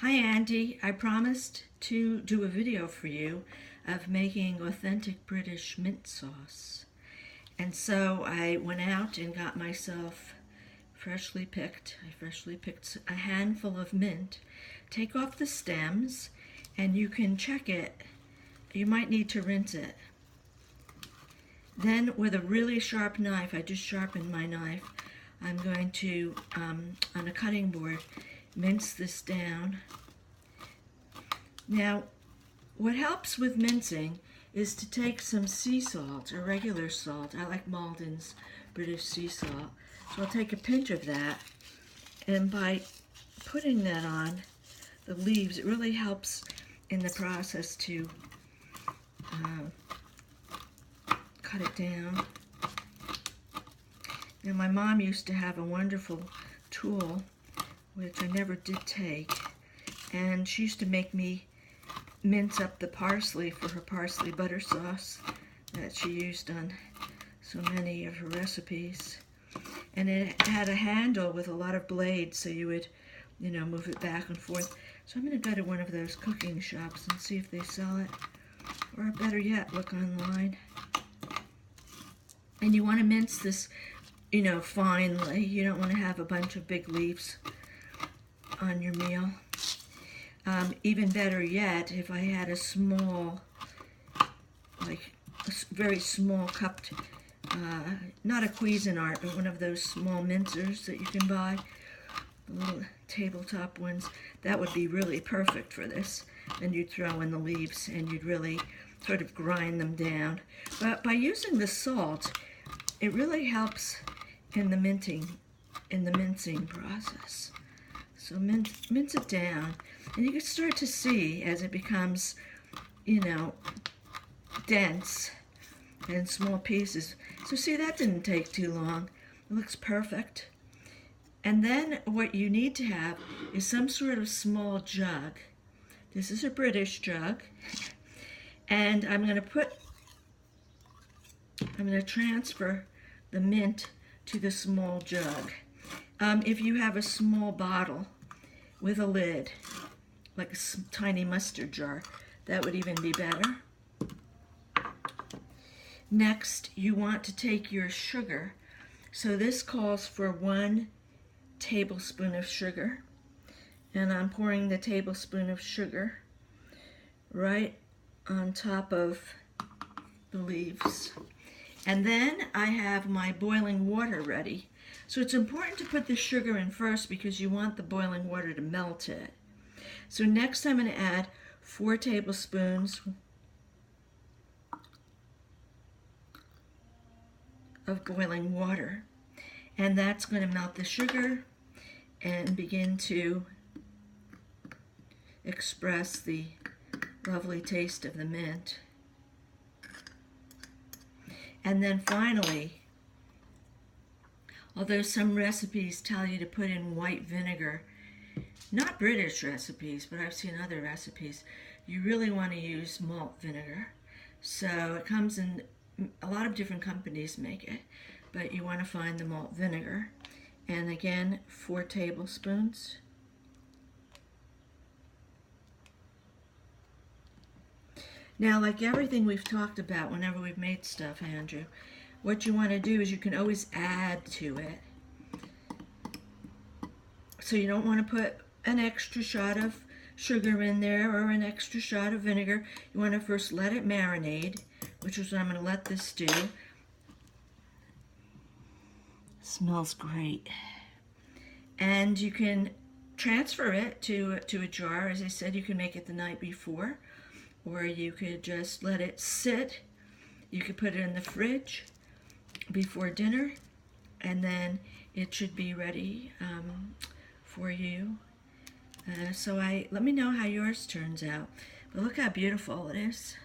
Hi Andy, I promised to do a video for you of making authentic British mint sauce. And so I went out and got myself I freshly picked a handful of mint. Take off the stems and you can check it. You might need to rinse it. Then with a really sharp knife, I just sharpened my knife, I'm going to, on a cutting board, mince this down. Now, what helps with mincing is to take some sea salt or regular salt. I like Malden's British sea salt. So I'll take a pinch of that, and by putting that on the leaves, it really helps in the process to cut it down. Now, my mom used to have a wonderful tool, which I never did take, and she used to make me mince up the parsley for her parsley butter sauce that she used on so many of her recipes. And it had a handle with a lot of blades, so you would, move it back and forth. So I'm going to go to one of those cooking shops and see if they sell it, or better yet, look online. And you want to mince this, finely. You don't want to have a bunch of big leaves on your meal. Even better yet, if I had a small, like a very small cupped, not a Cuisinart, but one of those small mincers that you can buy, the little tabletop ones, that would be really perfect for this. Then you'd throw in the leaves and you'd really sort of grind them down. But by using the salt, it really helps in the mincing process. So mince it down, and you can start to see as it becomes, dense and small pieces. So see, that didn't take too long. It looks perfect. And then what you need to have is some sort of small jug. This is a British jug. And I'm going to transfer the mint to the small jug. If you have a small bottle with a lid, like a tiny mustard jar, that would even be better. Next, you want to take your sugar. So this calls for 1 tablespoon of sugar. And I'm pouring the tablespoon of sugar right on top of the leaves. And then I have my boiling water ready. So it's important to put the sugar in first because you want the boiling water to melt it. So next I'm going to add 4 tablespoons of boiling water. And that's going to melt the sugar and begin to express the lovely taste of the mint. And then finally, although some recipes tell you to put in white vinegar, not British recipes, but I've seen other recipes, you really want to use malt vinegar. So it comes in, a lot of different companies make it, but you want to find the malt vinegar. And again, 4 tablespoons. Now, like everything we've talked about whenever we've made stuff, Andrew, what you want to do is you can always add to it. So you don't want to put an extra shot of sugar in there or an extra shot of vinegar. You want to first let it marinate, which is what I'm going to let this do. Smells great. And you can transfer it to a jar. As I said, you can make it the night before, or you could just let it sit. You could put it in the fridge before dinner, and then it should be ready for you. So let me know how yours turns out. But look how beautiful it is.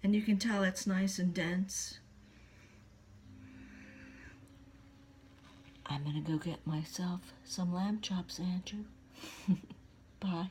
And you can tell it's nice and dense. I'm gonna go get myself some lamb chops, Andrew. Bye.